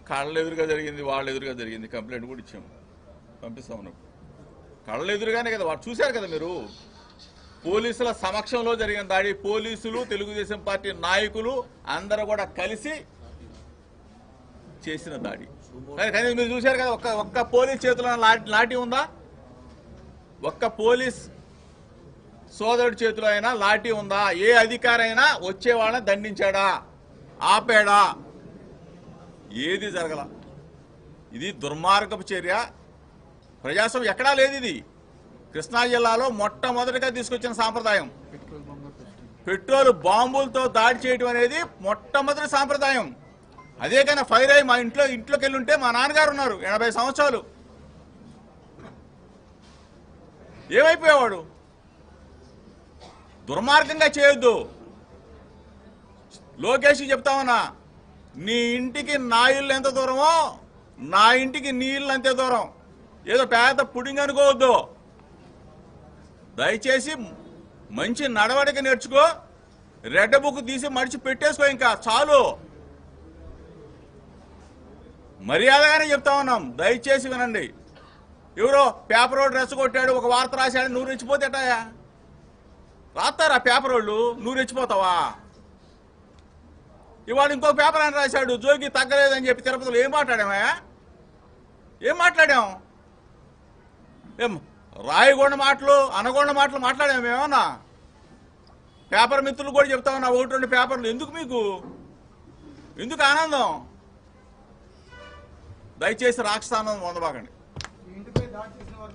కళ్ళ ఎదురుగా జరిగింది, వాళ్ళ ఎదురుగా జరిగింది. కంప్లైంట్ కూడా ఇచ్చాము, పంపిస్తాము. కళ్ళ ఎదురుగానే కదా, వాళ్ళు చూశారు కదా మీరు. పోలీసుల సమక్షంలో జరిగిన దాడి, పోలీసులు, తెలుగుదేశం పార్టీ నాయకులు అందరూ కూడా కలిసి చేసిన దాడి. కానీ మీరు చూశారు కదా, ఒక్క పోలీస్ చేతిలో లాఠీ ఉందా? ఒక్క పోలీస్ సోదరుడి చేతిలో అయినా లాఠీ ఉందా? ఏ అధికారైనా వచ్చే వాళ్ళని దండించాడా, ఆపాడా? ఏది జరగల. ఇది దుర్మార్గపు చర్య. ప్రజాస్వామ్యం ఎక్కడా లేదు. ఇది కృష్ణా జిల్లాలో మొట్టమొదటిగా తీసుకొచ్చిన సాంప్రదాయం. పెట్రోల్ బాంబులతో దాడి చేయడం అనేది మొట్టమొదటి సాంప్రదాయం. అదే కానీ ఫైర్ అయ్యి మా ఇంట్లోకి వెళ్ళి ఉంటే, మా నాన్నగారు ఉన్నారు 80 సంవత్సరాలు, ఏమైపోయేవాడు? దుర్మార్గంగా చేయొద్దు. లోకేష్ చెప్తామన్నా, నీ ఇంటికి నా ఇల్లు ఎంత దూరమో నా ఇంటికి నీ ఇల్లు అంతే దూరం. ఏదో పేద పుడింగ్ అనుకోవద్దు. దయచేసి మంచి నడవడిక నేర్చుకో. రెడ్ బుక్ తీసి మడిచి పెట్టేసుకో, ఇంకా చాలు. మర్యాదగానే చెప్తా ఉన్నాం, దయచేసి వినండి. ఎవరో పేపర్ రోడ్ డ్రెస్ కొట్టాడు, ఒక వార్త రాశాడు, నువ్వు రెచ్చిపోతేటాయా? రాస్తారా పేపర్ వాళ్ళు? నువ్వు రెచ్చిపోతావా? ఇవాళ ఇంకో పేపర్ అని రాశాడు, జోగి తగ్గలేదని చెప్పి తిరుపతిలో ఏం మాట్లాడామయ్యా? ఏం మాట్లాడాం? ఏం రాయగొండ మాటలు, అనగొండ మాటలు మాట్లాడాము ఏమన్నా? పేపర్ మిత్రులు కూడా చెప్తా ఉన్నా, 1-2 పేపర్లు. ఎందుకు మీకు? ఎందుకు ఆనందం? దయచేసి రాక్షసానందం పొందబాకండి.